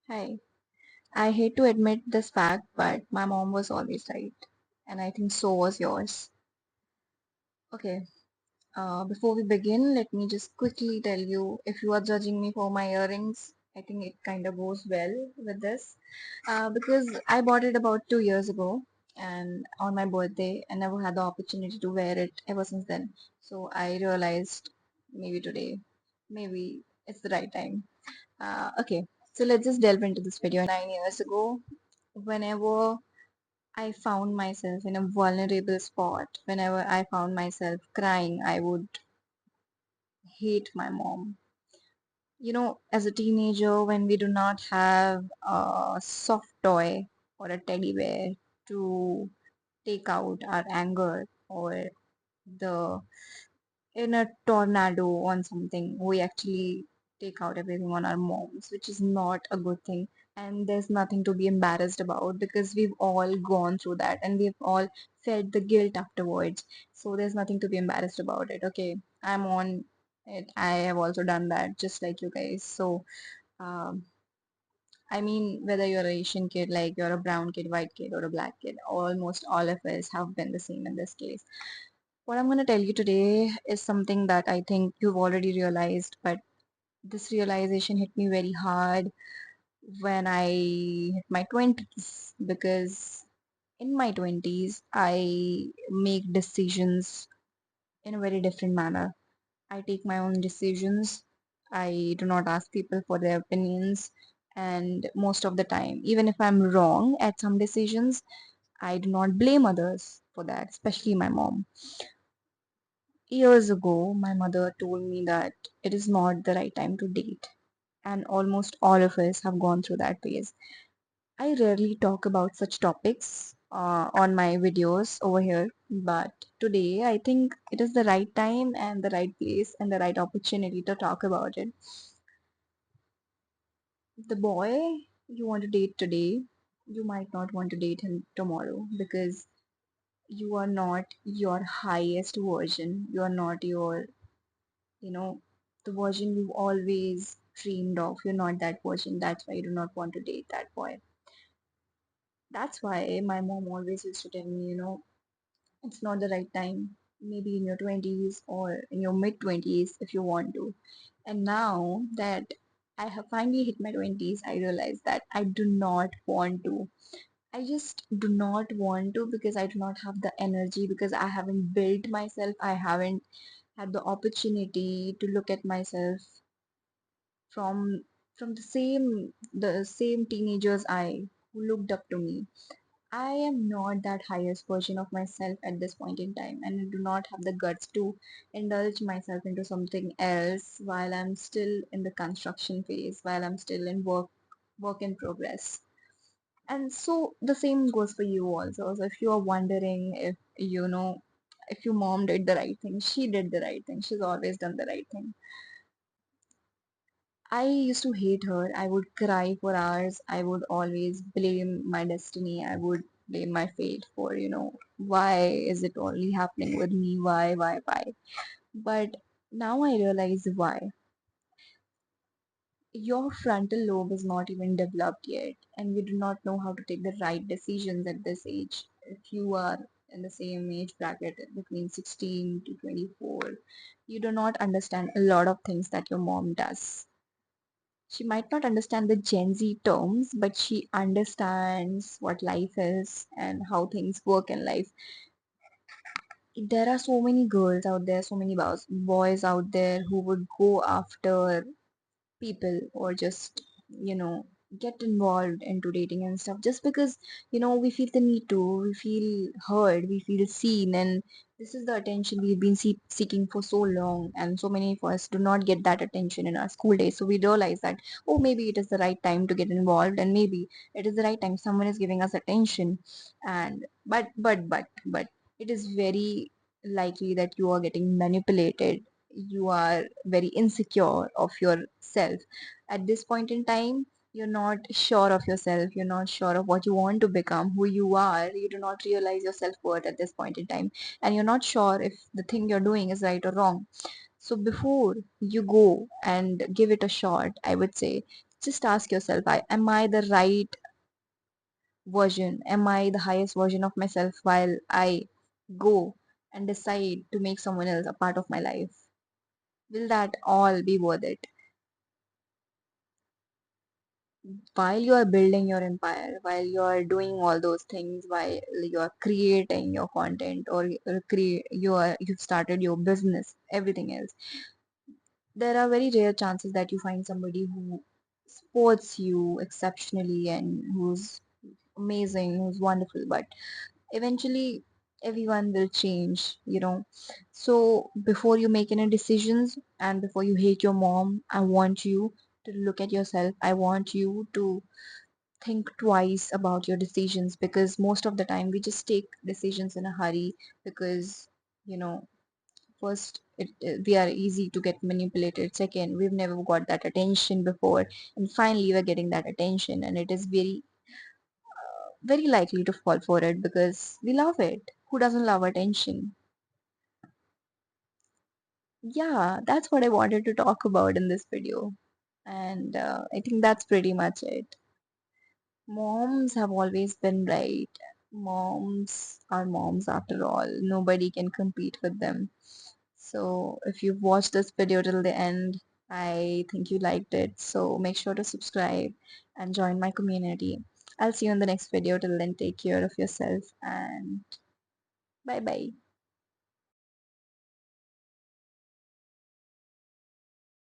Hi. I hate to admit this fact, but my mom was always right. And I think so was yours. Okay, before we begin, let me just quickly tell you if you are judging me for my earrings, I think it kind of goes well with this. Because I bought it about 2 years ago and on my birthday, I never had the opportunity to wear it ever since then. So I realized maybe today, maybe it's the right time. Okay, so let's just delve into this video. 9 years ago, whenever I found myself in a vulnerable spot, whenever I found myself crying, I would hate my mom. As a teenager, when we do not have a soft toy or a teddy bear to take out our anger, or the in a tornado on something, we actually take out everything on our moms, which is not a good thing. And there's nothing to be embarrassed about because we've all gone through that and we've all felt the guilt afterwards. So there's nothing to be embarrassed about it. Okay, I'm on it. I have also done that just like you guys. So, um, I mean, whether you're an Asian kid, like you're a brown kid, white kid, or a black kid, almost all of us have been the same in this case. What I'm going to tell you today is something that I think you've already realized, but this realization hit me very hard when I hit my 20s because in my 20s I make decisions in a very different manner. I take my own decisions. I do not ask people for their opinions, and most of the time, even if I'm wrong at some decisions, I do not blame others for that, especially my mom. Years ago, my mother told me that it is not the right time to date, and almost all of us have gone through that phase. I rarely talk about such topics on my videos over here, but today I think it is the right time and the right place and the right opportunity to talk about it. The boy you want to date today, you might not want to date him tomorrow because you are not your highest version. You are not your you know, the version you always dreamed of. You're not that version. That's why you do not want to date that boy. That's why my mom always used to tell me, it's not the right time. Maybe in your 20s or in your mid 20s if you want to. And now that I have finally hit my 20s, I realize that I do not want to. I just do not want to because I do not have the energy, because I haven't built myself. I haven't had the opportunity to look at myself from from the same teenagers I who looked up to me. I am not that highest version of myself at this point in time, and I do not have the guts to indulge myself into something else while I'm still in the construction phase, while I'm still in work in progress. And so the same goes for you also. So if you are wondering if your mom did the right thing, she did the right thing. She's always done the right thing. I used to hate her. I would cry for hours. I would always blame my destiny. I would blame my fate for, why is it only happening with me? Why? But now I realize why. Your frontal lobe is not even developed yet, and you do not know how to take the right decisions at this age. If you are in the same age bracket between 16 to 24, you do not understand a lot of things that your mom does. She might not understand the Gen Z terms, but she understands what life is and how things work in life. There are so many girls out there, so many boys out there who would go after people or just get involved into dating and stuff just because we feel the need to, we feel heard, we feel seen, and this is the attention we've been seeking for so long, and so many of us do not get that attention in our school days. So we realize that, oh, maybe it is the right time to get involved, and maybe it is the right time, someone is giving us attention. And but it is very likely that you are getting manipulated, you are very insecure of yourself at this point in time. You're not sure of yourself, you're not sure of what you want to become, who you are. You do not realize your self-worth at this point in time, and you're not sure if the thing you're doing is right or wrong. So before you go and give it a shot, I would say Just ask yourself, am I the right version? Am I the highest version of myself while I go and decide to make someone else a part of my life? Will that all be worth it? While you are building your empire, while you are doing all those things, while you are creating your content, or you've started your business, everything else, there are very rare chances that you find somebody who supports you exceptionally and who's amazing, who's wonderful. But eventually everyone will change, so before you make any decisions and before you hate your mom, I want you to look at yourself. I want you to think twice about your decisions, because most of the time we just take decisions in a hurry, because you know first we are easy to get manipulated, second we've never got that attention before, and finally we're getting that attention, and it is very likely to fall for it because we love it. Who doesn't love attention? Yeah, that's what I wanted to talk about in this video. And I think that's pretty much it. Moms have always been right. Moms are moms after all. Nobody can compete with them. So if you've watched this video till the end, I think you liked it. So make sure to subscribe and join my community. I'll see you in the next video. Till then, take care of yourself and bye bye.